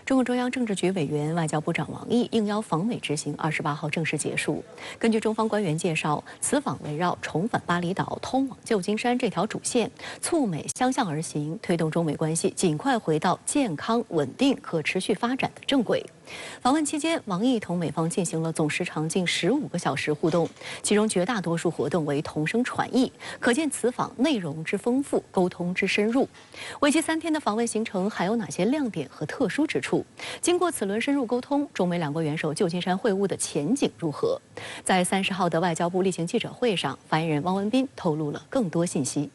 中共中央政治局委员、外交部长王毅应邀访美之行28号正式结束。根据中方官员介绍，此访围绕重返巴厘岛、通往旧金山这条主线，促美相向而行，推动中美关系尽快回到健康、稳定、可持续发展的正轨。访问期间，王毅同美方进行了总时长近15个小时互动，其中绝大多数活动为同声传译，可见此访内容之丰富，沟通之深入。为期3天的访问行程还有哪些亮点和特殊之处？经过此轮深入沟通，中美两国元首旧金山会晤的前景如何？在30号的外交部例行记者会上，发言人汪文斌透露了更多信息。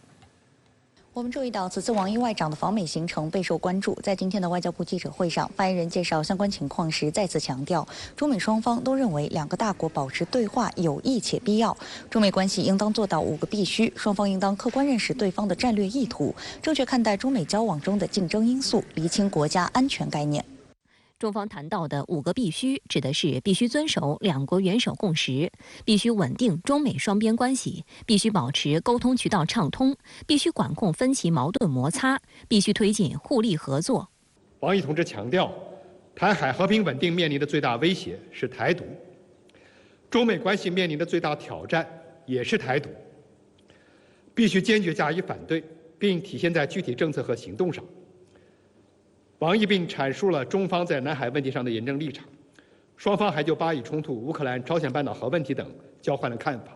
我们注意到，此次王毅外长的访美行程备受关注。在今天的外交部记者会上，发言人介绍相关情况时，再次强调，中美双方都认为两个大国保持对话有益且必要。中美关系应当做到5个必须，双方应当客观认识对方的战略意图，正确看待中美交往中的竞争因素，厘清国家安全概念。中方谈到的5个必须，指的是必须遵守两国元首共识，必须稳定中美双边关系，必须保持沟通渠道畅通，必须管控分歧矛盾摩擦，必须推进互利合作。王毅同志强调，台海和平稳定面临的最大威胁是台独，中美关系面临的最大挑战也是台独，必须坚决加以反对，并体现在具体政策和行动上。王毅并阐述了中方在南海问题上的严正立场，双方还就巴以冲突、乌克兰、朝鲜半岛核问题等交换了看法。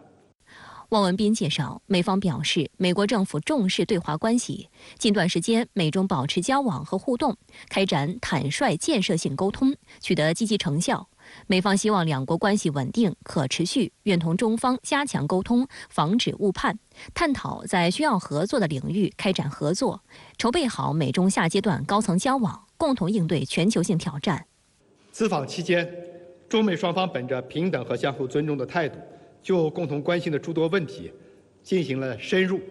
汪文斌介绍，美方表示，美国政府重视对华关系，近段时间美中保持交往和互动，开展坦率建设性沟通，取得积极成效。美方希望两国关系稳定、可持续，愿同中方加强沟通，防止误判，探讨在需要合作的领域开展合作，筹备好美中下阶段高层交往，共同应对全球性挑战。此访期间，中美双方本着平等和相互尊重的态度，就共同关心的诸多问题进行了深入、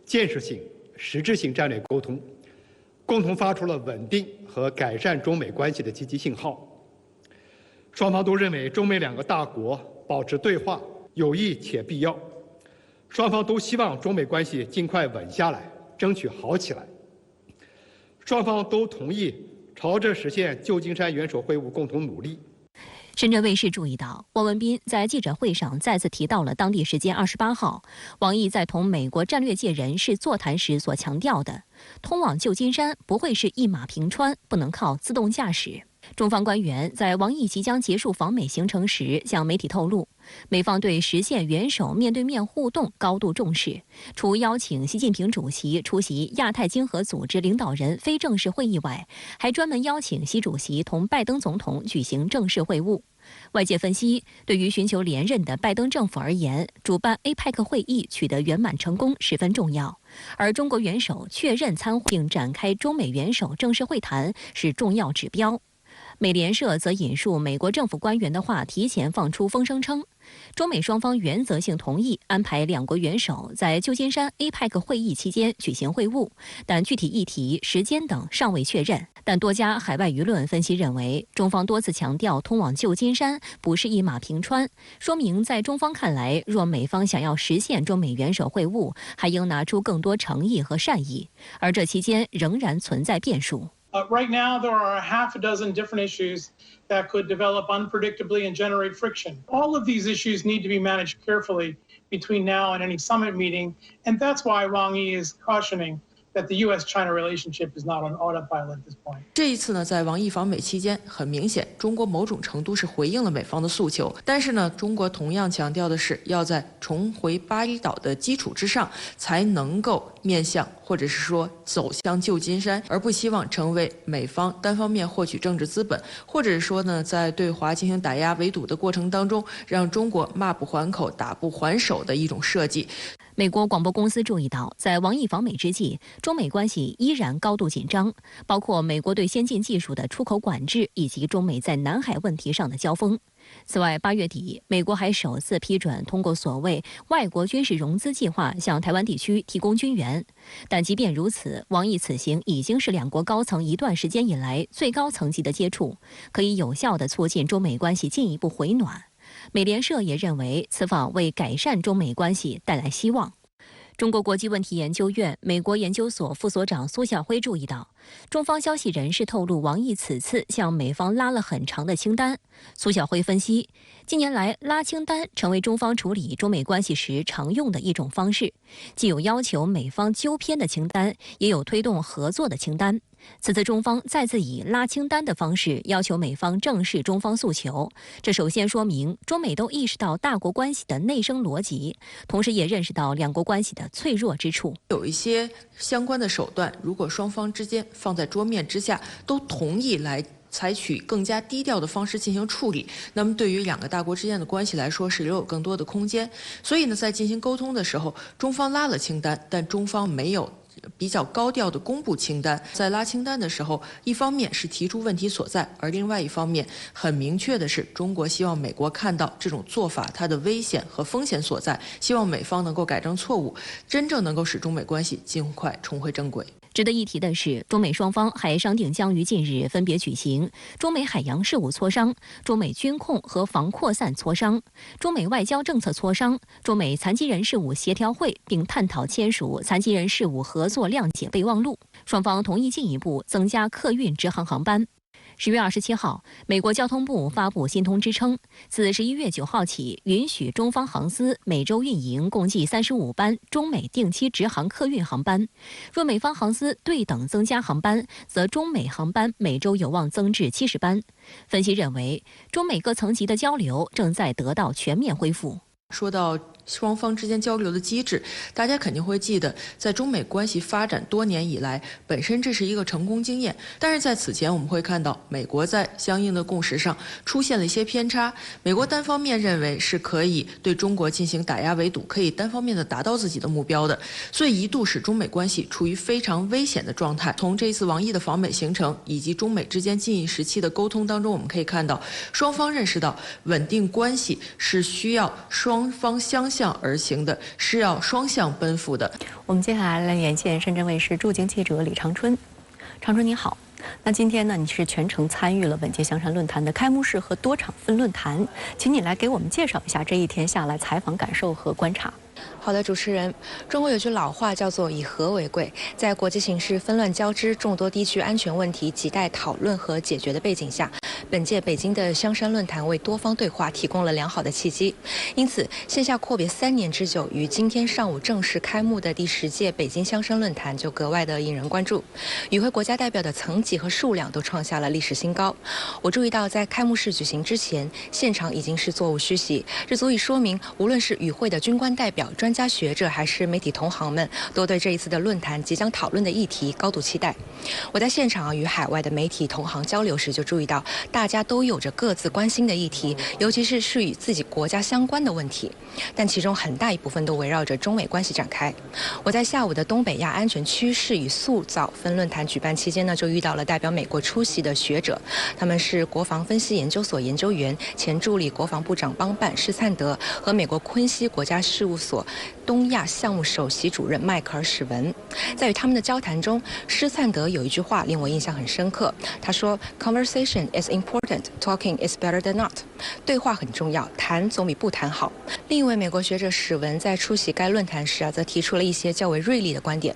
建设性、实质性战略沟通，共同发出了稳定和改善中美关系的积极信号。双方都认为中美两个大国保持对话有益且必要，双方都希望中美关系尽快稳下来，争取好起来。双方都同意朝着实现旧金山元首会晤共同努力。深圳卫视注意到，汪文斌在记者会上再次提到了当地时间28号，王毅在同美国战略界人士座谈时所强调的，通往旧金山不会是一马平川，不能靠自动驾驶。中方官员在王毅即将结束访美行程时向媒体透露，美方对实现元首面对面互动高度重视，除邀请习近平主席出席亚太经合组织领导人非正式会议外，还专门邀请习主席同拜登总统举行正式会晤。外界分析，对于寻求连任的拜登政府而言，主办 APEC 会议取得圆满成功十分重要，而中国元首确认参会并展开中美元首正式会谈是重要指标。美联社则引述美国政府官员的话，提前放出风声称，中美双方原则性同意安排两国元首在旧金山 APEC 会议期间举行会晤，但具体议题、时间等尚未确认。但多家海外舆论分析认为，中方多次强调通往旧金山不是一马平川，说明在中方看来，若美方想要实现中美元首会晤，还应拿出更多诚意和善意，而这期间仍然存在变数。Right now, there are a half a dozen different issues that could develop unpredictably and generate friction. All of these issues need to be managed carefully between now and any summit meeting, and that's why Wang Yi is cautioning that the U.S.-China relationship is not on autopilot at this point. 这一次呢，在王毅访美期间，很明显，中国某种程度是回应了美方的诉求，但是呢，中国同样强调的是要在重回巴厘岛的基础之上，才能够面向或者是说走向旧金山，而不希望成为美方单方面获取政治资本，或者是说呢，在对华进行打压围堵的过程当中，让中国骂不还口、打不还手的一种设计。美国广播公司注意到，在王毅访美之际，中美关系依然高度紧张，包括美国对先进技术的出口管制，以及中美在南海问题上的交锋。此外，8月底，美国还首次批准通过所谓外国军事融资计划向台湾地区提供军援。但即便如此，王毅此行已经是两国高层一段时间以来最高层级的接触，可以有效地促进中美关系进一步回暖。美联社也认为，此访为改善中美关系带来希望。中国国际问题研究院美国研究所副所长苏晓辉注意到，中方消息人士透露，王毅此次向美方拉了很长的清单。苏晓辉分析，近年来拉清单成为中方处理中美关系时常用的一种方式，既有要求美方纠偏的清单，也有推动合作的清单。此次中方再次以拉清单的方式要求美方正视中方诉求，这首先说明中美都意识到大国关系的内生逻辑，同时也认识到两国关系的脆弱之处。有一些相关的手段，如果双方之间放在桌面之下都同意来采取更加低调的方式进行处理，那么对于两个大国之间的关系来说是留有更多的空间。所以呢，在进行沟通的时候，中方拉了清单，但中方没有比较高调的公布清单。在拉清单的时候，一方面是提出问题所在，而另外一方面很明确的是，中国希望美国看到这种做法它的危险和风险所在，希望美方能够改正错误，真正能够使中美关系尽快重回正轨。值得一提的是，中美双方还商定将于近日分别举行中美海洋事务磋商、中美军控和防扩散磋商、中美外交政策磋商、中美残疾人事务协调会，并探讨签署残疾人事务合作谅解备忘录。双方同意进一步增加客运直航航班。10月27号，美国交通部发布新通知称，自11月9号起，允许中方航司每周运营共计35班中美定期直航客运航班。若美方航司对等增加航班，则中美航班每周有望增至70班。分析认为，中美各层级的交流正在得到全面恢复。说到双方之间交流的机制，大家肯定会记得，在中美关系发展多年以来，本身这是一个成功经验。但是在此前，我们会看到美国在相应的共识上出现了一些偏差。美国单方面认为是可以对中国进行打压围堵，可以单方面的达到自己的目标的，所以一度使中美关系处于非常危险的状态。从这一次王毅的访美行程以及中美之间近一时期的沟通当中，我们可以看到，双方认识到稳定关系是需要双方相向而行的，是要双向奔赴的。我们接下来连线深圳卫视驻京记者李长春。长春你好，那今天呢，你是全程参与了本届香山论坛的开幕式和多场分论坛，请你来给我们介绍一下这一天下来采访感受和观察。好的，主持人，中国有句老话叫做以和为贵，在国际形势纷乱交织、众多地区安全问题亟待讨论和解决的背景下，本届北京的香山论坛为多方对话提供了良好的契机。因此，线下阔别3年之久，于今天上午正式开幕的第10届北京香山论坛就格外的引人关注。与会国家代表的层级和数量都创下了历史新高。我注意到，在开幕式举行之前，现场已经是座无虚席，这足以说明，无论是与会的军官代表、专家学者还是媒体同行们，都对这一次的论坛即将讨论的议题高度期待。我在现场与海外的媒体同行交流时，就注意到大家都有着各自关心的议题，尤其是与自己国家相关的问题，但其中很大一部分都围绕着中美关系展开。我在下午的东北亚安全趋势与塑造分论坛举办期间呢，就遇到了代表美国出席的学者，他们是国防分析研究所研究员、前助理国防部长邦办施灿德和美国昆西国家事务所东亚项目首席主任迈克尔·史文。在与他们的交谈中，施灿德有一句话令我印象很深刻，他说 Conversation is important, talking is better than not。 对话很重要，谈总比不谈好。另一位美国学者史文在出席该论坛时则提出了一些较为锐利的观点。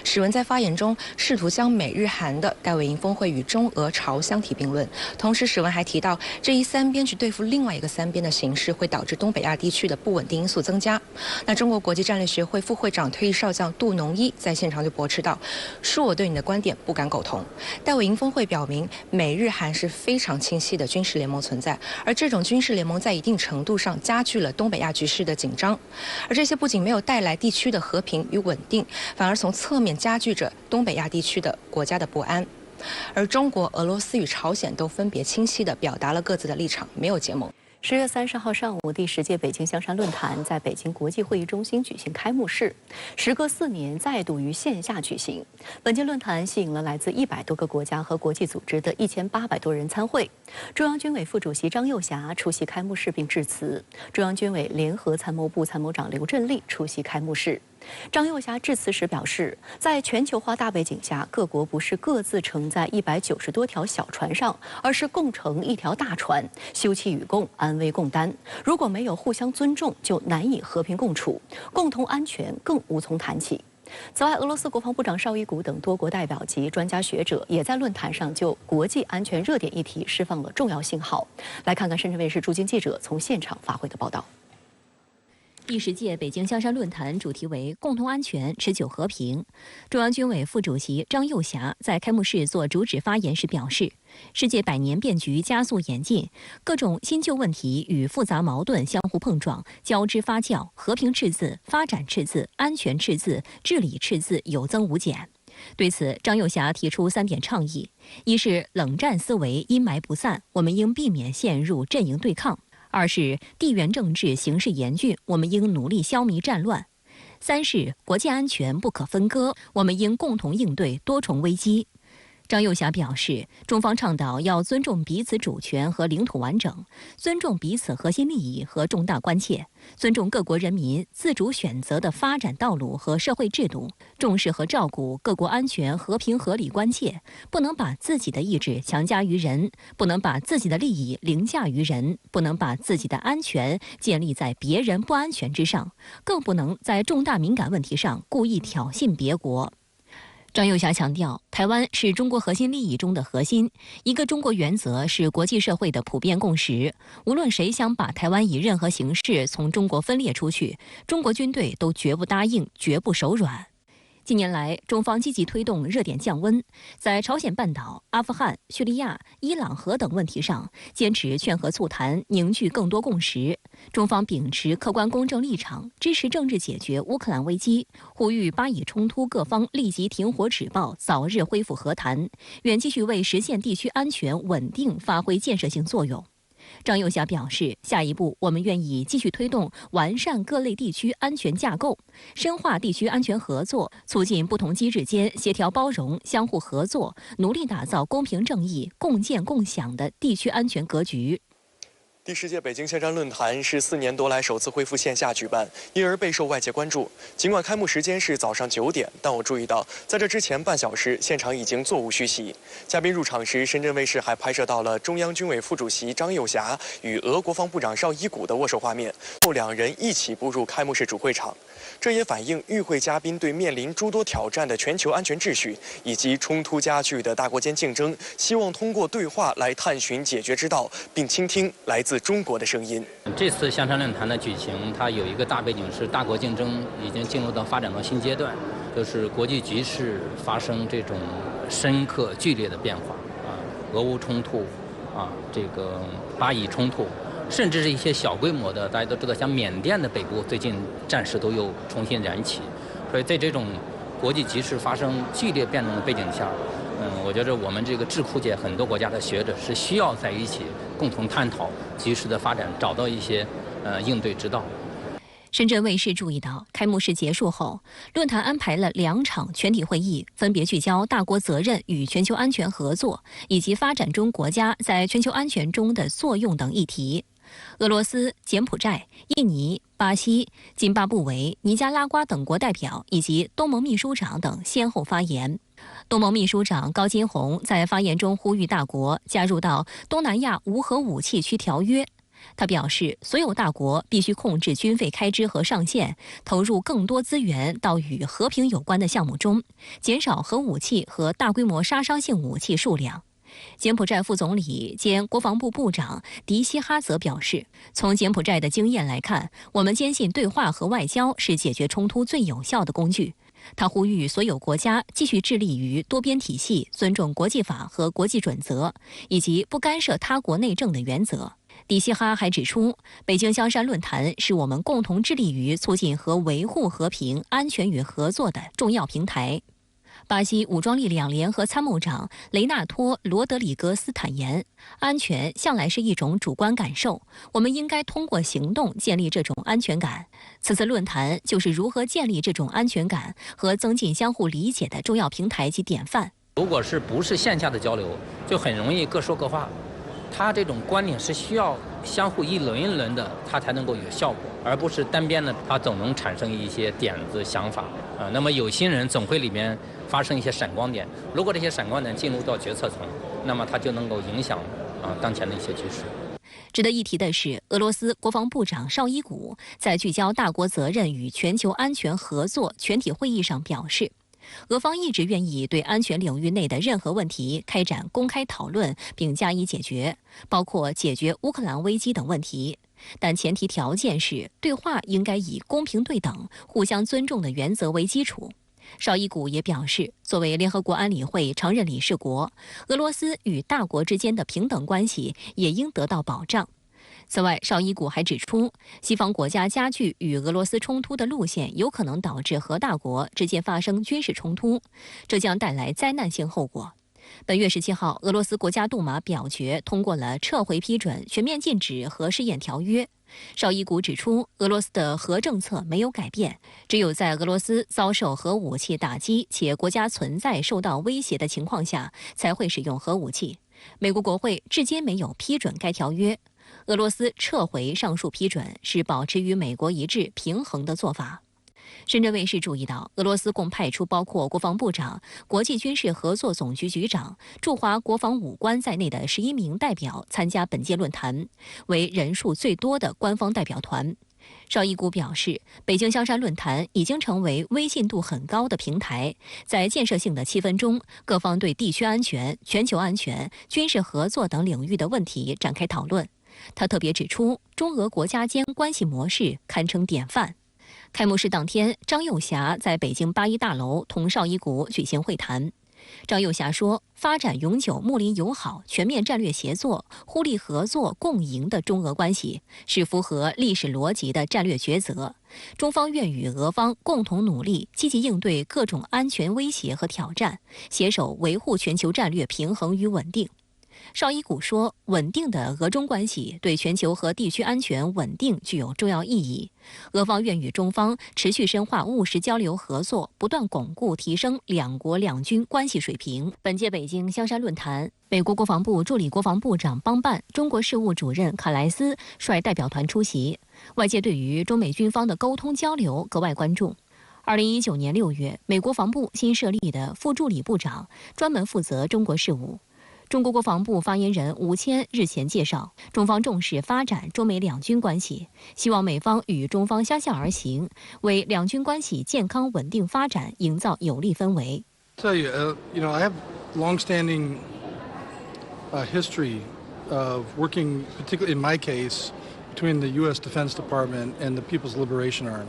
史文在发言中试图将美日韩的戴维营峰会与中俄朝相提并论，同时史文还提到，这一三边去对付另外一个三边的形势会导致东北亚地区的不稳定因素增加。那中国国际战略学会副会长退役少将杜农一在现场就驳斥道，恕我对你的观点不敢苟同。戴维营峰会表明，美日韩是非常清晰的军事联盟存在，而这种军事联盟在一定程度上加剧了东北亚局势的紧张，而这些不仅没有带来地区的和平与稳定，反而从侧面加剧着东北亚地区的国家的不安。而中国、俄罗斯与朝鲜都分别清晰地表达了各自的立场，没有结盟。10月30号上午，第10届北京香山论坛在北京国际会议中心举行开幕式，时隔4年再度于线下举行。本届论坛吸引了来自100多个国家和国际组织的1800多人参会。中央军委副主席张又侠出席开幕式并致辞，中央军委联合参谋部参谋长刘振立出席开幕式。张又侠致辞时表示，在全球化大背景下，各国不是各自乘在190多条小船上，而是共乘一条大船，休戚与共，安危共担。如果没有互相尊重，就难以和平共处，共同安全更无从谈起。此外，俄罗斯国防部长绍伊古等多国代表及专家学者也在论坛上就国际安全热点议题释放了重要信号。来看看深圳卫视驻京记者从现场发回的报道。第10届北京香山论坛主题为“共同安全，持久和平”。中央军委副主席张又侠在开幕式作主旨发言时表示，世界百年变局加速演进，各种新旧问题与复杂矛盾相互碰撞，交织发酵，和平赤字、发展赤字、安全赤字、治理赤字有增无减。对此，张又侠提出3点倡议：一是冷战思维阴霾不散，我们应避免陷入阵营对抗；二是地缘政治形势严峻，我们应努力消弭战乱；三是国际安全不可分割，我们应共同应对多重危机。张又侠表示，中方倡导要尊重彼此主权和领土完整，尊重彼此核心利益和重大关切，尊重各国人民自主选择的发展道路和社会制度，重视和照顾各国安全和平合理关切，不能把自己的意志强加于人，不能把自己的利益凌驾于人，不能把自己的安全建立在别人不安全之上，更不能在重大敏感问题上故意挑衅别国。张又侠强调，台湾是中国核心利益中的核心，一个中国原则是国际社会的普遍共识。无论谁想把台湾以任何形式从中国分裂出去，中国军队都绝不答应，绝不手软。近年来，中方积极推动热点降温，在朝鲜半岛、阿富汗、叙利亚、伊朗核等问题上，坚持劝和促谈，凝聚更多共识。中方秉持客观公正立场，支持政治解决乌克兰危机，呼吁巴以冲突各方立即停火止暴，早日恢复和谈，愿继续为实现地区安全稳定发挥建设性作用。张又侠表示，下一步我们愿意继续推动完善各类地区安全架构，深化地区安全合作，促进不同机制间协调包容、相互合作，努力打造公平正义、共建共享的地区安全格局。第10届北京香山论坛是4年多来首次恢复线下举办，因而备受外界关注。尽管开幕时间是早上9点，但我注意到，在这之前半小时，现场已经座无虚席。嘉宾入场时，深圳卫视还拍摄到了中央军委副主席张又侠与俄国防部长绍伊古的握手画面，后2人一起步入开幕式主会场。这也反映与会嘉宾对面临诸多挑战的全球安全秩序以及冲突加剧的大国间竞争，希望通过对话来探寻解决之道，并倾听来自中国的声音。这次香山论坛的举行，它有一个大背景是大国竞争已经进入到发展到新阶段，就是国际局势发生这种深刻剧烈的变化俄乌冲突这个巴以冲突。甚至是一些小规模的，大家都知道，像缅甸的北部最近战事都又重新燃起，所以在这种国际局势发生剧烈变动的背景下，我觉得我们这个智库界很多国家的学者是需要在一起共同探讨局势的发展，找到一些应对之道。深圳卫视注意到，开幕式结束后，论坛安排了2场全体会议，分别聚焦大国责任与全球安全合作，以及发展中国家在全球安全中的作用等议题。俄罗斯、柬埔寨、印尼、巴西、津巴布韦、尼加拉瓜等国代表以及东盟秘书长等先后发言。东盟秘书长高金洪在发言中呼吁大国加入到东南亚无核武器区条约。他表示，所有大国必须控制军费开支和上限，投入更多资源到与和平有关的项目中，减少核武器和大规模杀伤性武器数量。柬埔寨副总理兼国防部部长迪西哈则表示，从柬埔寨的经验来看，我们坚信对话和外交是解决冲突最有效的工具。他呼吁所有国家继续致力于多边体系、尊重国际法和国际准则，以及不干涉他国内政的原则。迪西哈还指出，北京香山论坛是我们共同致力于促进和维护和平、安全与合作的重要平台。巴西武装力量联合参谋长雷纳托·罗德里格斯坦言，安全向来是一种主观感受，我们应该通过行动建立这种安全感。此次论坛就是如何建立这种安全感和增进相互理解的重要平台及典范。如果不是线下的交流，就很容易各说各话。他这种观点是需要相互一轮一轮的，它才能够有效果，而不是单边的，它总能产生一些点子想法啊。那么有心人总会里面发生一些闪光点，如果这些闪光点进入到决策层，那么它就能够影响当前的一些局势。值得一提的是，俄罗斯国防部长绍伊古在聚焦大国责任与全球安全合作全体会议上表示，俄方一直愿意对安全领域内的任何问题开展公开讨论并加以解决，包括解决乌克兰危机等问题，但前提条件是对话应该以公平对等、互相尊重的原则为基础。绍伊古也表示，作为联合国安理会常任理事国，俄罗斯与大国之间的平等关系也应得到保障。此外，绍伊古还指出，西方国家加剧与俄罗斯冲突的路线有可能导致核大国之间发生军事冲突，这将带来灾难性后果。本月17号，俄罗斯国家杜马表决通过了撤回批准全面禁止核试验条约。绍伊古指出，俄罗斯的核政策没有改变，只有在俄罗斯遭受核武器打击且国家存在受到威胁的情况下，才会使用核武器。美国国会至今没有批准该条约。俄罗斯撤回上述批准是保持与美国一致平衡的做法。深圳卫视注意到，俄罗斯共派出包括国防部长、国际军事合作总局局长、驻华国防武官在内的11名代表参加本届论坛，为人数最多的官方代表团。绍伊古表示，北京香山论坛已经成为微信度很高的平台，在建设性的气氛中，各方对地区安全、全球安全、军事合作等领域的问题展开讨论。他特别指出，中俄国家间关系模式堪称典范。开幕式当天，张又侠在北京八一大楼同绍伊古举行会谈。张又侠说，发展永久睦邻友好、全面战略协作、互利合作共赢的中俄关系是符合历史逻辑的战略抉择。中方愿与俄方共同努力，积极应对各种安全威胁和挑战，携手维护全球战略平衡与稳定。绍伊古说，稳定的俄中关系对全球和地区安全稳定具有重要意义。俄方愿与中方持续深化务实交流合作，不断巩固提升两国两军关系水平。本届北京香山论坛，美国国防部助理国防部长邦办中国事务主任卡莱斯率代表团出席。外界对于中美军方的沟通交流格外关注。2019年6月，美国防部新设立的副助理部长专门负责中国事务。中国国防部发言人吴谦日前介绍，中方重视发展中美两军关系，希望美方与中方相向而行，为两军关系健康稳定发展营造有利氛围。Tell you, I have long-standing history of working, particularly in my case, between the U.S. Defense Department and the People's Liberation Army.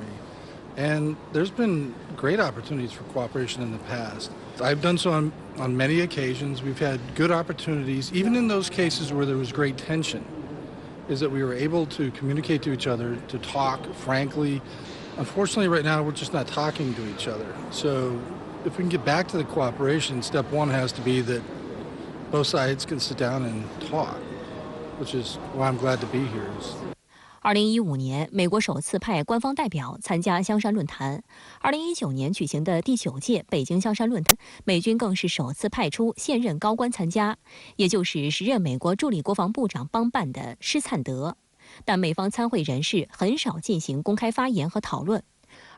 And there's been great opportunities for cooperation in the past. I've done so on many occasions. We've had good opportunities, even in those cases where there was great tension, is that we were able to communicate to each other, to talk frankly. Unfortunately, right now, we're just not talking to each other. So if we can get back to the cooperation, step one has to be that both sides can sit down and talk, which is why I'm glad to be here. 2015年，美国首次派官方代表参加香山论坛。2019年举行的第9届北京香山论坛，美军更是首次派出现任高官参加，也就是时任美国助理国防部长邦办的施灿德。但美方参会人士很少进行公开发言和讨论。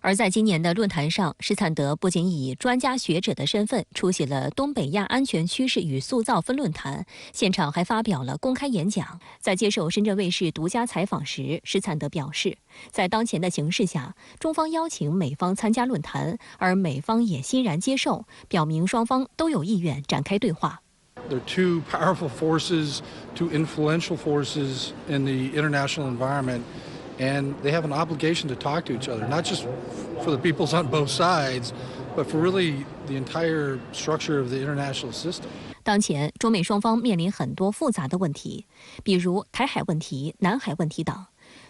而在今年的论坛上，施灿德不仅以专家学者的身份出席了东北亚安全趋势与塑造分论坛，现场还发表了公开演讲。在接受深圳卫视独家采访时，施灿德表示，在当前的形势下，中方邀请美方参加论坛，而美方也欣然接受，表明双方都有意愿展开对话。There are two powerful forces, two influential forces in the international environment. And they have an obligation to talk to each other, not just for the peoples on both sides, but for really the entire structure of the international system. 当前，中美双方面临很多复杂的问题，比如台海问题、南海问题等。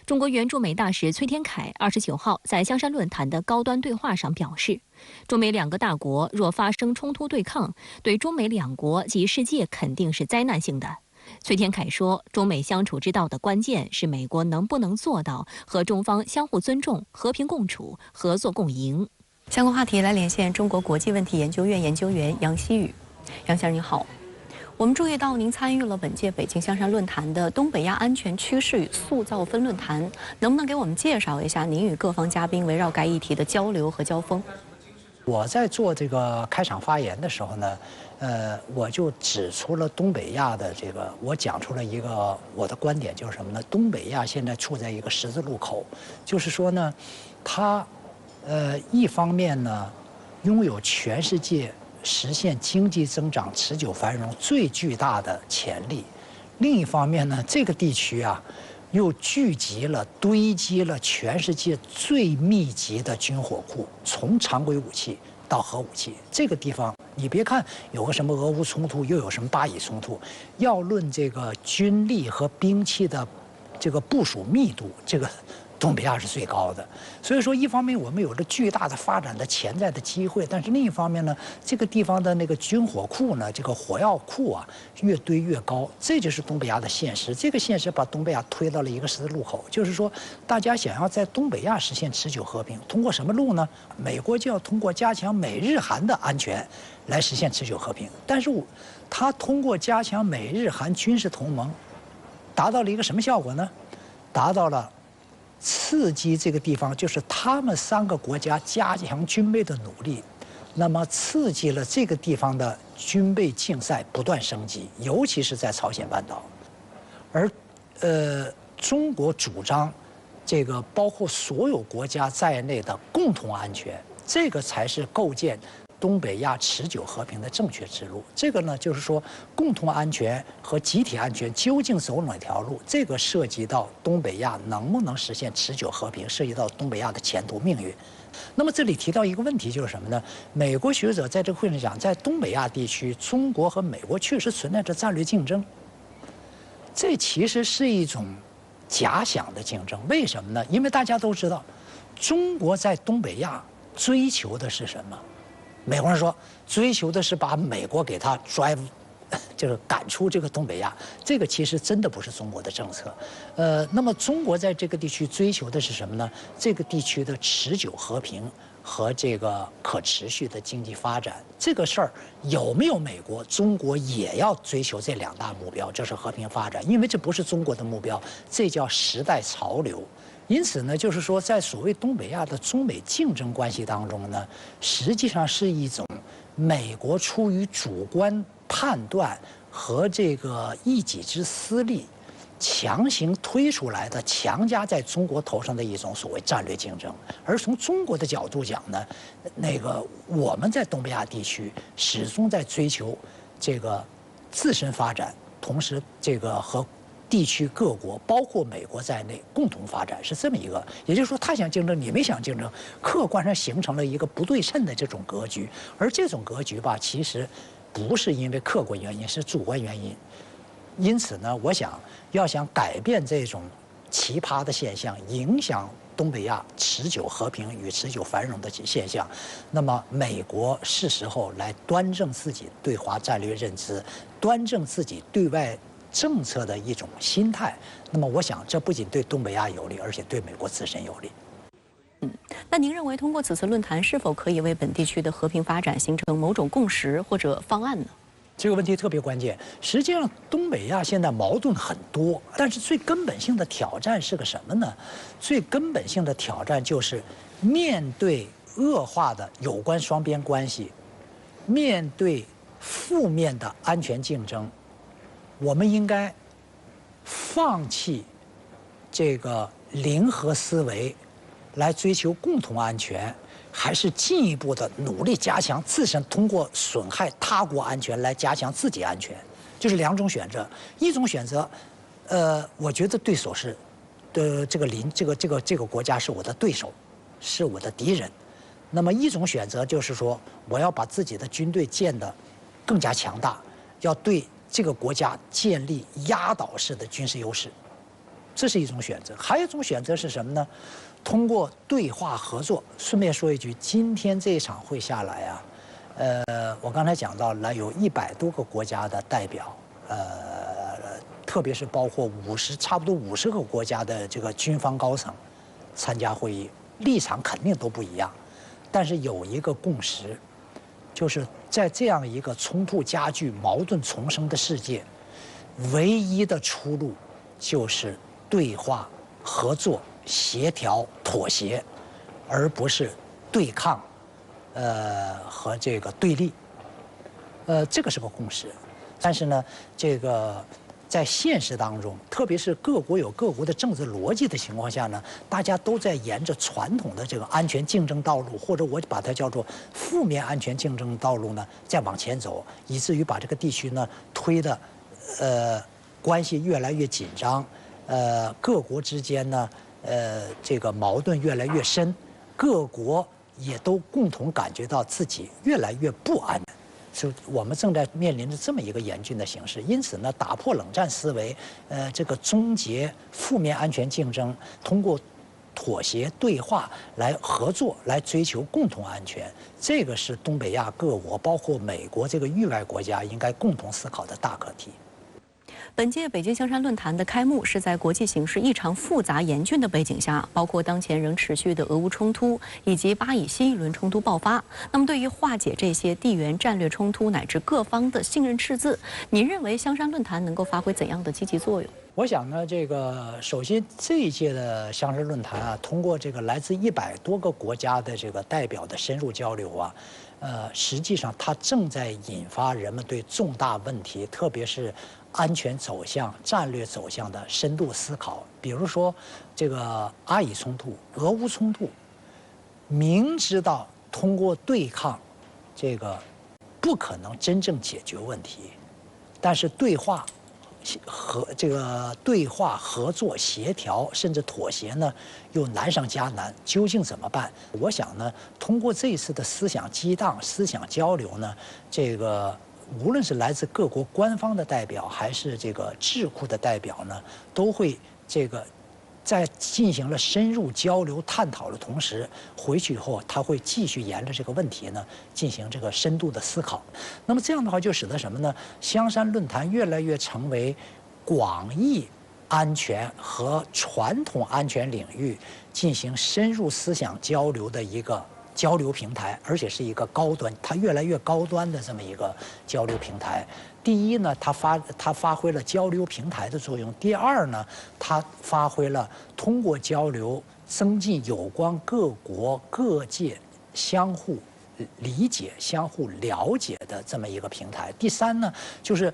中国原驻美大使崔天凯29号在香山论坛的高端对话上表示，中美两个大国若发生冲突对抗，对中美两国及世界肯定是灾难性的。崔天凯说，中美相处之道的关键是美国能不能做到和中方相互尊重、和平共处、合作共赢。相关话题来连线中国国际问题研究院研究员杨希宇。杨先生您好，我们注意到您参与了本届北京香山论坛的东北亚安全趋势与塑造分论坛，能不能给我们介绍一下您与各方嘉宾围绕该议题的交流和交锋？我在做这个开场发言的时候呢，我就指出了东北亚的这个，我讲出了一个我的观点，就是什么呢？东北亚现在处在一个十字路口，就是说呢，它一方面呢拥有全世界实现经济增长持久繁荣最巨大的潜力，另一方面呢，这个地区啊又聚集了堆积了全世界最密集的军火库，从常规武器到核武器。这个地方你别看有个什么俄乌冲突，又有什么巴以冲突，要论这个军力和兵器的这个部署密度，这个东北亚是最高的。所以说，一方面我们有着巨大的发展的潜在的机会，但是另一方面呢，这个地方的那个军火库呢，这个火药库啊，越堆越高，这就是东北亚的现实。这个现实把东北亚推到了一个十字路口，就是说，大家想要在东北亚实现持久和平，通过什么路呢？美国就要通过加强美日韩的安全来实现持久和平，但是他通过加强美日韩军事同盟，达到了一个什么效果呢？达到了刺激这个地方，就是他们3个国家加强军备的努力，那么刺激了这个地方的军备竞赛不断升级，尤其是在朝鲜半岛。而中国主张这个包括所有国家在内的共同安全，这个才是构建东北亚持久和平的正确之路。这个呢，就是说共同安全和集体安全究竟走哪条路，这个涉及到东北亚能不能实现持久和平，涉及到东北亚的前途命运。那么这里提到一个问题，就是什么呢？美国学者在这个会上讲，在东北亚地区，中国和美国确实存在着战略竞争。这其实是一种假想的竞争。为什么呢？因为大家都知道，中国在东北亚追求的是什么？美国人说，追求的是把美国给他 drive， 就是赶出这个东北亚。这个其实真的不是中国的政策。那么中国在这个地区追求的是什么呢？这个地区的持久和平和这个可持续的经济发展。这个事儿有没有美国，中国也要追求这2大目标，这是和平发展，因为这不是中国的目标，这叫时代潮流。因此呢，就是说，在所谓东北亚的中美竞争关系当中呢，实际上是一种美国出于主观判断和这个一己之私利，强行推出来的，强加在中国头上的一种所谓战略竞争。而从中国的角度讲呢，那个我们在东北亚地区始终在追求这个自身发展，同时这个和地区各国，包括美国在内，共同发展，是这么一个。也就是说，他想竞争，你没想竞争，客观上形成了一个不对称的这种格局。而这种格局吧，其实不是因为客观原因，是主观原因。因此呢，我想要想改变这种奇葩的现象，影响东北亚持久和平与持久繁荣的现象，那么美国是时候来端正自己对华战略认知，端正自己对外政策的一种心态。那么我想，这不仅对东北亚有利，而且对美国自身有利。那您认为通过此次论坛是否可以为本地区的和平发展形成某种共识或者方案呢？这个问题特别关键。实际上，东北亚现在矛盾很多，但是最根本性的挑战是个什么呢？最根本性的挑战就是面对恶化的有关双边关系，面对负面的安全竞争，我们应该放弃这个零和思维，来追求共同安全，还是进一步的努力加强自身，通过损害他国安全来加强自己安全？就是2种选择。一种选择，我觉得对手是这个国家是我的对手，是我的敌人。那么一种选择就是说，我要把自己的军队建得更加强大，要对这个国家建立压倒式的军事优势，这是一种选择。还有一种选择是什么呢？通过对话合作。顺便说一句，今天这一场会下来啊，我刚才讲到了有100多个国家的代表，特别是包括差不多50个国家的这个军方高层参加会议，立场肯定都不一样，但是有一个共识，就是在这样一个冲突加剧、矛盾丛生的世界，唯一的出路就是对话、合作、协调、妥协，而不是对抗，和这个对立。这个是个共识。但是呢，这个在现实当中，特别是各国有各国的政治逻辑的情况下呢，大家都在沿着传统的这个安全竞争道路，或者我把它叫做负面安全竞争道路呢，在往前走，以至于把这个地区呢推的，关系越来越紧张，各国之间呢，这个矛盾越来越深，各国也都共同感觉到自己越来越不安。就我们正在面临着这么一个严峻的形势，因此呢，打破冷战思维，这个终结负面安全竞争，通过妥协对话来合作，来追求共同安全，这个是东北亚各国，包括美国这个域外国家应该共同思考的大课题。本届北京香山论坛的开幕是在国际形势异常复杂严峻的背景下，包括当前仍持续的俄乌冲突以及巴以新一轮冲突爆发。那么，对于化解这些地缘战略冲突乃至各方的信任赤字，您认为香山论坛能够发挥怎样的积极作用？我想呢，这个首先这一届的香山论坛啊，通过这个来自100多个国家的这个代表的深入交流啊，实际上它正在引发人们对重大问题，特别是安全走向、战略走向的深度思考。比如说，这个阿以冲突、俄乌冲突，明知道通过对抗，这个不可能真正解决问题，但是对话合作、协调，甚至妥协呢，又难上加难。究竟怎么办？我想呢，通过这一次的思想激荡、思想交流呢，这个无论是来自各国官方的代表，还是这个智库的代表呢，都会这个在进行了深入交流探讨的同时，回去以后他会继续沿着这个问题呢进行这个深度的思考。那么这样的话，就使得什么呢？香山论坛越来越成为广义安全和传统安全领域进行深入思想交流的一个交流平台，而且是一个高端，它越来越高端的这么一个交流平台。第一呢，它发挥了交流平台的作用；第二呢，它发挥了通过交流增进有关各国各界相互理解、相互了解的这么一个平台；第三呢，就是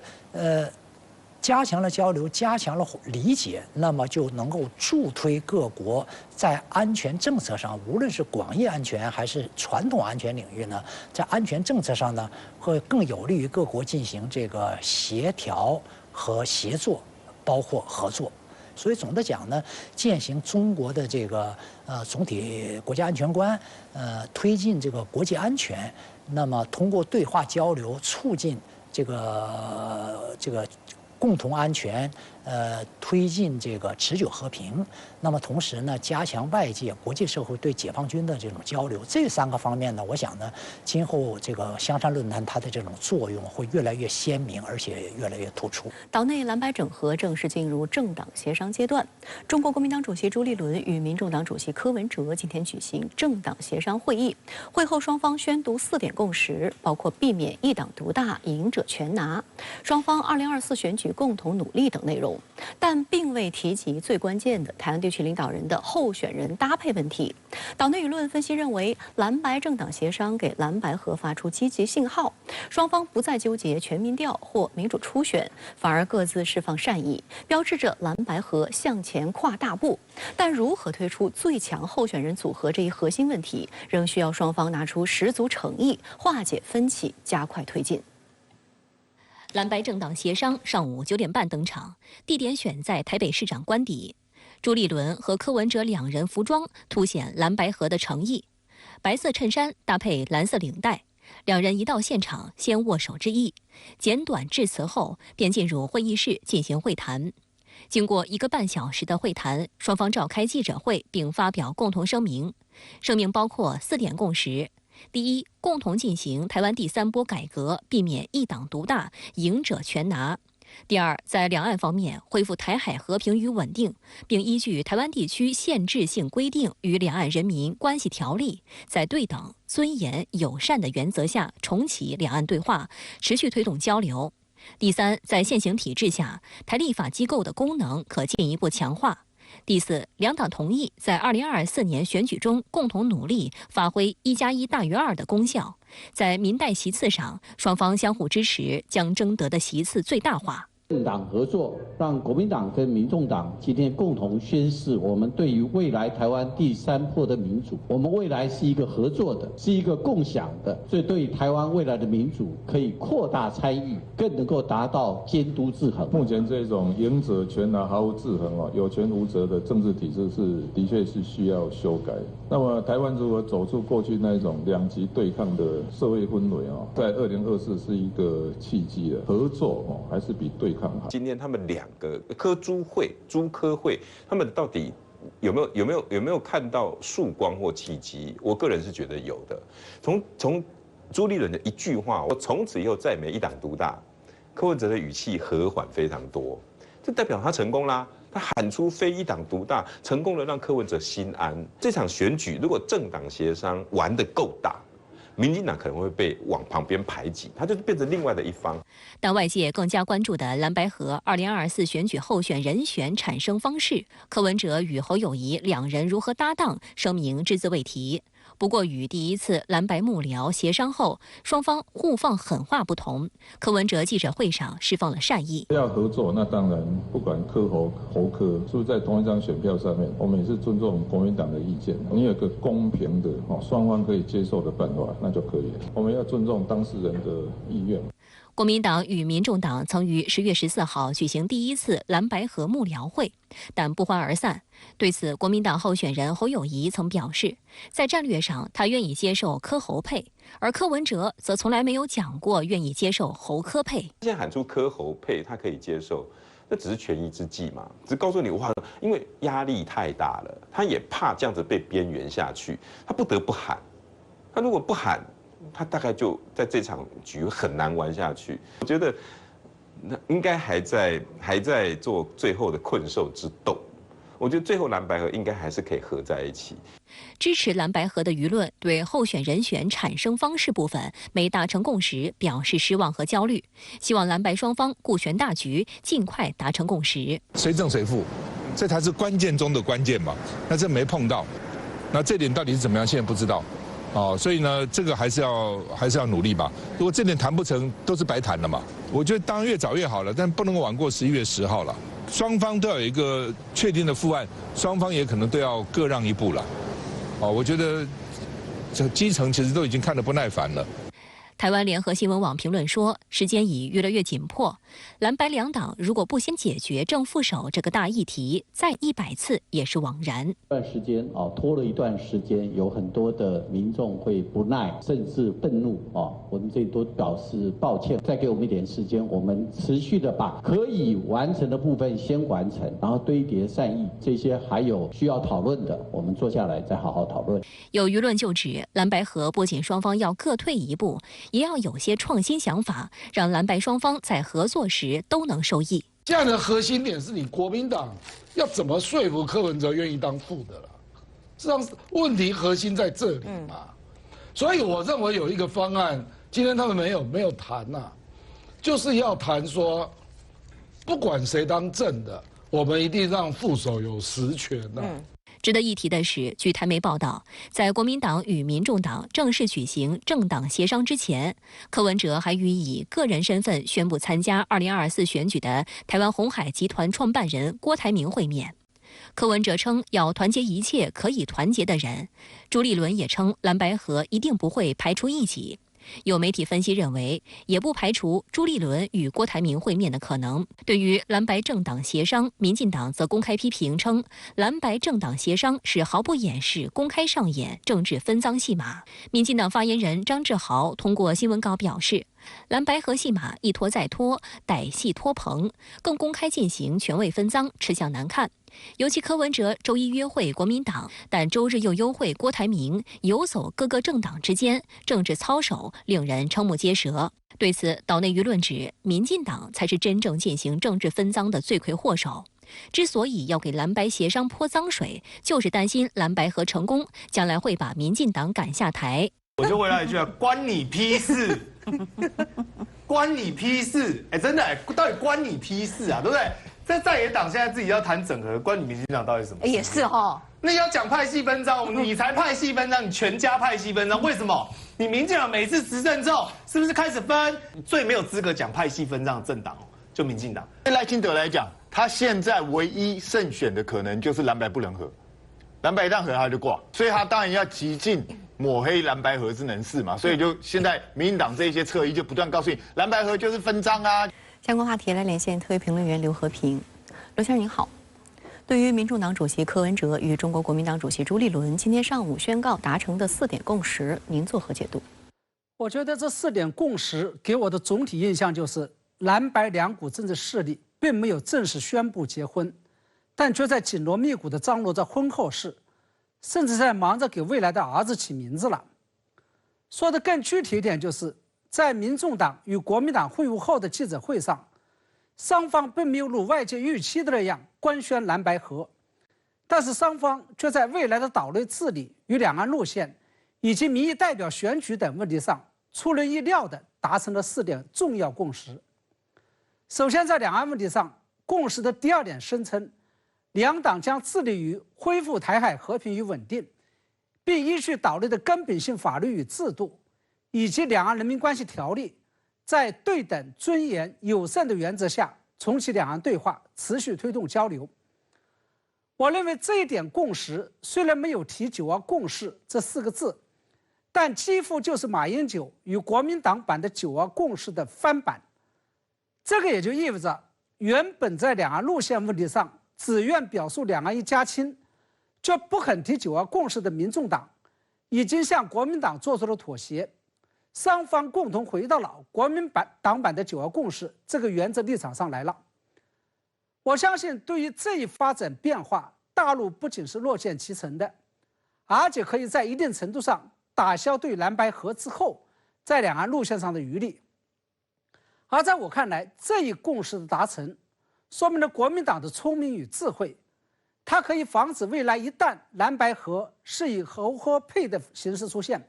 加强了交流，加强了理解，那么就能够助推各国在安全政策上，无论是广义安全还是传统安全领域呢，在安全政策上呢，会更有利于各国进行这个协调和协作，包括合作。所以总的讲呢，践行中国的这个总体国家安全观，推进这个国际安全，那么通过对话交流，促进这个共同安全，推进这个持久和平。那么同时呢，加强外界、国际社会对解放军的这种交流。这3个方面呢，我想呢，今后这个香山论坛它的这种作用会越来越鲜明，而且越来越突出。岛内蓝白整合正式进入政党协商阶段。中国国民党主席朱立伦与民众党主席柯文哲今天举行政党协商会议，会后双方宣读4点共识，包括避免一党独大、赢者全拿，双方2024选举共同努力等内容，但并未提及最关键的台湾地区领导人的候选人搭配问题。岛内舆论分析认为，蓝白政党协商给蓝白合发出积极信号，双方不再纠结全民调或民主初选，反而各自释放善意，标志着蓝白合向前跨大步。但如何推出最强候选人组合这一核心问题，仍需要双方拿出十足诚意，化解分歧，加快推进。蓝白政党协商上午9点半登场，地点选在台北市长官邸。朱立伦和柯文哲2人服装凸显蓝白合的诚意，白色衬衫搭配蓝色领带。2人一到现场，先握手致意，简短致辞后，便进入会议室进行会谈。经过1个半小时的会谈，双方召开记者会，并发表共同声明。声明包括4点共识：第一，共同进行台湾第3波改革，避免一党独大、赢者全拿；第二，在两岸方面恢复台海和平与稳定，并依据《台湾地区限制性规定与两岸人民关系条例》，在对等、尊严、友善的原则下重启两岸对话，持续推动交流。第三，在现行体制下，台立法机构的功能可进一步强化。第四，两党同意在2024年选举中共同努力发挥1+1大于2的功效，在民代席次上，双方相互支持，将争得的席次最大化。政党合作，让国民党跟民众党今天共同宣示，我们对于未来台湾第三波的民主，我们未来是一个合作的，是一个共享的，所以对于台湾未来的民主可以扩大参与，更能够达到监督制衡。目前这种赢者全拿毫无制衡有权无责的政治体制的确是需要修改。那么台湾如何走出过去那种两极对抗的社会氛围在2024是一个契机了。合作还是比对抗。今天他们两个科朱科会，他们到底有没有看到曙光或契机？我个人是觉得有的。从朱立伦的一句话，我从此以后再没一党独大，柯文哲的语气和缓非常多，这代表他成功啦。他喊出非一党独大，成功的让柯文哲心安。这场选举如果政党协商玩得够大，民进党可能会被往旁边排挤，他就变成另外的一方。但外界更加关注的蓝白合2024选举候选人选产生方式，柯文哲与侯友宜两人如何搭档，声明只字未提。不过与第一次蓝白幕僚协商后，双方互放狠话不同，柯文哲记者会上释放了善意。要合作，那当然不管柯侯柯，是不是在同一张选票上面，我们也是尊重国民党的意见。你有一个公平的双方可以接受的办法，那就可以了。我们要尊重当事人的意愿。国民党与民众党曾于10月14号举行第一次蓝白合幕僚会，但不欢而散。对此，国民党候选人侯友宜曾表示，在战略上他愿意接受柯侯配，而柯文哲则从来没有讲过愿意接受侯柯配。现在喊出柯侯配，他可以接受，那只是权宜之计嘛，只告诉你哇，因为压力太大了，他也怕这样子被边缘下去，他不得不喊。他如果不喊，他大概就在这场局很难玩下去。我觉得那应该还在做最后的困兽之斗。我觉得最后蓝白合应该还是可以合在一起。支持蓝白合的舆论对候选人选产生方式部分没达成共识表示失望和焦虑，希望蓝白双方顾全大局，尽快达成共识。谁正谁负，这才是关键中的关键嘛。那这没碰到，那这点到底是怎么样，现在不知道。所以呢，这个还是要努力吧。如果这点谈不成，都是白谈了嘛。我觉得当然越早越好了，但不能够晚过11月10号了。双方都要有一个确定的复案，双方也可能都要各让一步了。我觉得这基层其实都已经看得不耐烦了。台湾联合新闻网评论说，时间已越来越紧迫，蓝白两党如果不先解决正副手这个大议题，再100次也是枉然。这段时间拖了一段时间，有很多的民众会不耐，甚至愤怒我们这里都表示抱歉，再给我们一点时间，我们持续的把可以完成的部分先完成，然后堆叠善意，这些还有需要讨论的，我们坐下来再好好讨论。有舆论就指，蓝白合不仅双方要各退一步，也要有些创新想法，让蓝白双方在合作时都能受益。这样的核心点是你国民党要怎么说服柯文哲愿意当副的了？实际上问题核心在这里嘛。所以我认为有一个方案，今天他们没有谈呐，就是要谈说，不管谁当正的，我们一定让副手有实权呐。值得一提的是，据台媒报道，在国民党与民众党正式举行政党协商之前，柯文哲还与以个人身份宣布参加2024选举的台湾鸿海集团创办人郭台铭会面。柯文哲称要团结一切可以团结的人，朱立伦也称蓝白合一定不会排除异己。有媒体分析认为，也不排除朱立伦与郭台铭会面的可能。对于蓝白政党协商，民进党则公开批评称，蓝白政党协商是毫不掩饰、公开上演政治分赃戏码。民进党发言人张志豪通过新闻稿表示，蓝白合戏码一拖再拖，歹戏拖棚，更公开进行权位分赃，吃相难看。尤其柯文哲周一约会国民党，但周日又幽会郭台铭，游走各个政党之间，政治操守令人瞠目结舌。对此，岛内舆论指，民进党才是真正进行政治分赃的罪魁祸首。之所以要给蓝白协商泼脏水，就是担心蓝白合成功，将来会把民进党赶下台。我就回答一句啊，关你屁事，关你屁事！哎，真的，到底关你屁事啊？对不对？这在野党现在自己要谈整合，关你民进党到底什么事？也是哈。那要讲派系分赃，你才派系分赃，你全家派系分赃，为什么？你民进党每次执政之后，是不是开始分？最没有资格讲派系分赃的政党就民进党。对赖清德来讲，他现在唯一胜选的可能就是蓝白不能合，蓝白一旦合他就挂，所以他当然要极尽抹黑蓝白合之能事嘛。所以就现在民进党这些侧翼就不断告诉你，蓝白合就是分赃啊。相关话题来连线特约评论员刘和平。刘先生您好。对于民众党主席柯文哲与中国国民党主席朱立伦今天上午宣告达成的4点共识，您作何解读？我觉得这4点共识给我的总体印象就是，蓝白两股政治势力并没有正式宣布结婚，但却在紧锣密鼓地张罗着婚后事，甚至在忙着给未来的儿子起名字了。说得更具体一点，就是在民众党与国民党会晤后的记者会上，双方并没有如外界预期的那样官宣蓝白合，但是双方却在未来的岛内治理与两岸路线以及民意代表选举等问题上出人意料地达成了4点重要共识。首先，在两岸问题上，共识的第2点声称，两党将致力于恢复台海和平与稳定，并依据岛内的根本性法律与制度以及两岸人民关系条例，在对等、尊严、友善的原则下重启两岸对话，持续推动交流。我认为这一点共识虽然没有提9·2共识这4个字，但几乎就是马英九与国民党版的9·2共识的翻版。这个也就意味着，原本在两岸路线问题上只愿表述两岸一家亲，却不肯提9·2共识的民众党，已经向国民党做出了妥协，双方共同回到了国民党版的9·2共识这个原则立场上来了。我相信，对于这一发展变化，大陆不仅是乐见其成的，而且可以在一定程度上打消对蓝白合之后在两岸路线上的余力。而在我看来，这一共识的达成，说明了国民党的聪明与智慧，它可以防止未来一旦蓝白合是以侯和配的形式出现，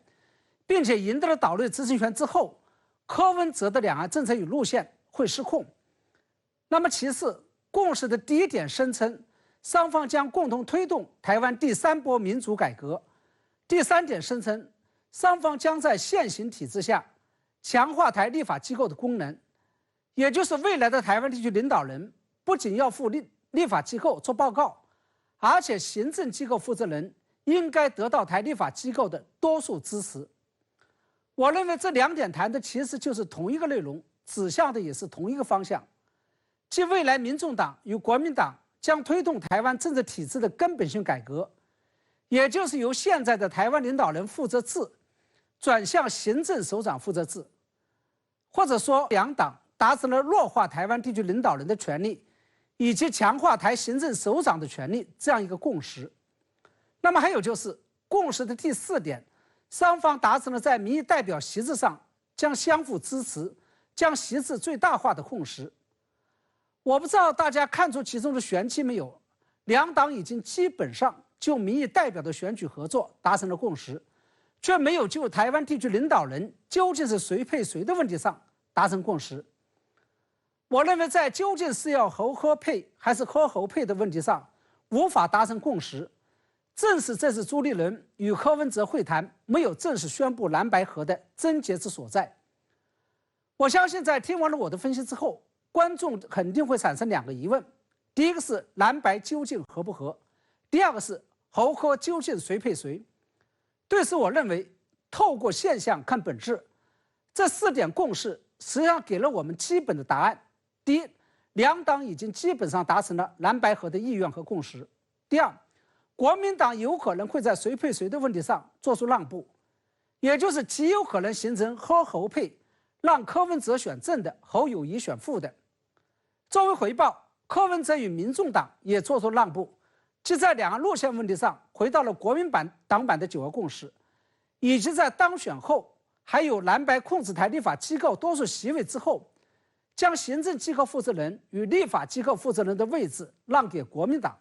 并且赢得了岛内执政权之后，柯文哲的两岸政策与路线会失控。那么其次，共识的第1点声称，双方将共同推动台湾第3波民主改革；第3点声称，双方将在现行体制下强化台立法机构的功能，也就是未来的台湾地区领导人不仅要赴立法机构做报告，而且行政机构负责人应该得到台立法机构的多数支持。我认为这2点谈的其实就是同一个内容，指向的也是同一个方向，即未来民众党与国民党将推动台湾政治体制的根本性改革，也就是由现在的台湾领导人负责制转向行政首长负责制，或者说两党达成了弱化台湾地区领导人的权利以及强化台行政首长的权利这样一个共识。那么还有就是共识的第4点，双方达成了在民意代表席次上将相互支持，将席次最大化的共识。我不知道大家看出其中的玄机没有，两党已经基本上就民意代表的选举合作达成了共识，却没有就台湾地区领导人究竟是谁配谁的问题上达成共识。我认为在究竟是要侯科配还是柯侯配的问题上无法达成共识，正是这次朱立伦与柯文哲会谈没有正式宣布蓝白合的症结之所在。我相信在听完了我的分析之后，观众肯定会产生2个疑问：第一个是蓝白究竟合不合，第2个是侯柯究竟谁配谁。对此，我认为透过现象看本质，这4点共识实际上给了我们基本的答案。第一，两党已经基本上达成了蓝白合的意愿和共识。第二，国民党有可能会在谁配谁的问题上做出让步，也就是极有可能形成柯侯配，让柯文哲选正的，侯友宜选副的。作为回报，柯文哲与民众党也做出让步，即在两岸路线问题上回到了国民党版的9个共识，以及在当选后还有蓝白控制台立法机构多数席位之后，将行政机构负责人与立法机构负责人的位置让给国民党，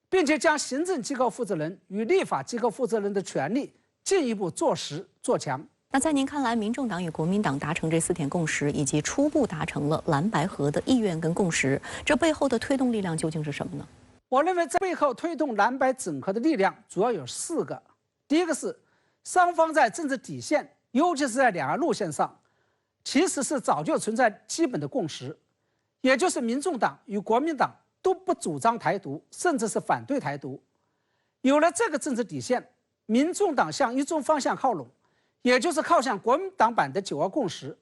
并且将行政机构负责人与立法机构负责人的权力进一步做实做强。那在您看来，民众党与国民党达成这4点共识，以及初步达成了蓝白合的意愿跟共识，这背后的推动力量究竟是什么呢？我认为这背后推动蓝白整合的力量主要有4个。第一个是双方在政治底线，尤其是在两岸路线上，其实是早就存在基本的共识，也就是民众党与国民党都不主张台独，甚至是反对台独。有了这个政治底线，民众党向一中方向靠拢，也就是靠向国民党版的9个共识，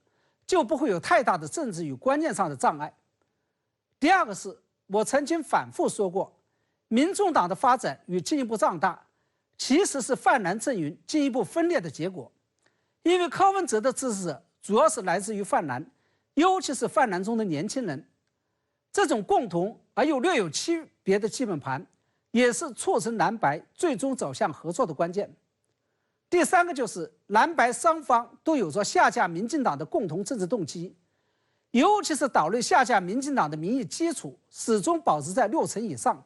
就不会有太大的政治与观念上的障碍。第二个是我曾经反复说过，民众党的发展与进一步壮大，其实是泛蓝阵营进一步分裂的结果。因为柯文哲的支持者主要是来自于泛蓝，尤其是泛蓝中的年轻人。这种共同而又略有区别的基本盘，也是促成蓝白最终走向合作的关键。第3个就是蓝白双方都有着下架民进党的共同政治动机，尤其是岛内下架民进党的民意基础始终保持在60%以上，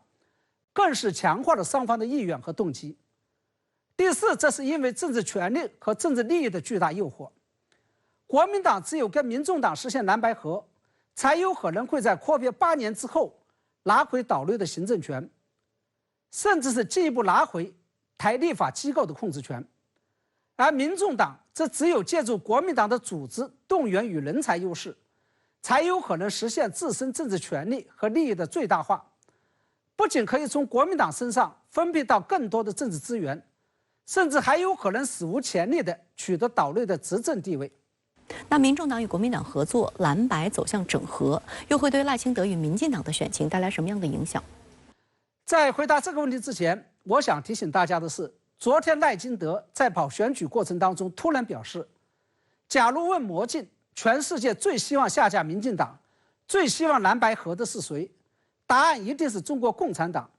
更是强化了双方的意愿和动机。第4，这是因为政治权力和政治利益的巨大诱惑。国民党只有跟民众党实现蓝白合，才有可能会在阔别8年之后拿回岛内的行政权，甚至是进一步拿回台立法机构的控制权。而民众党则只有借助国民党的组织动员与人才优势，才有可能实现自身政治权利和利益的最大化，不仅可以从国民党身上分配到更多的政治资源，甚至还有可能史无前例地取得岛内的执政地位。那民众党与国民党合作，蓝白走向整合，又会对赖清德与民进党的选情带来什么样的影响？在回答这个问题之前，我想提醒大家的是，昨天赖清德在跑选举过程当中突然表示，假如问魔镜，全世界最希望下架民进党，最希望蓝白合的是谁？答案一定是中国共产党，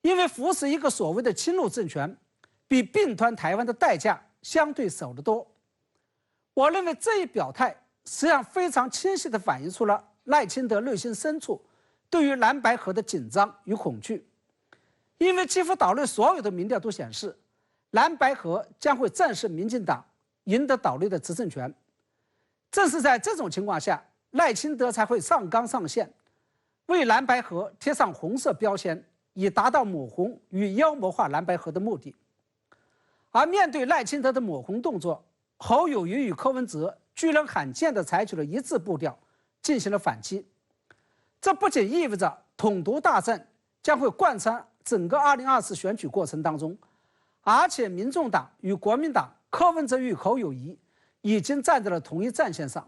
因为扶持一个所谓的亲陆政权，比并吞台湾的代价相对少得多。我认为这一表态实际上非常清晰地反映出了赖清德内心深处对于蓝白合的紧张与恐惧，因为几乎岛内所有的民调都显示，蓝白合将会战胜民进党，赢得岛内的执政权。正是在这种情况下，赖清德才会上纲上线，为蓝白合贴上红色标签，以达到抹红与妖魔化蓝白合的目的。而面对赖清德的抹红动作，侯友宜与柯文哲居然罕见地采取了一致步调，进行了反击。这不仅意味着统独大战将会贯穿整个2024选举过程当中，而且民众党与国民党、柯文哲与侯友宜已经站在了同一战线上。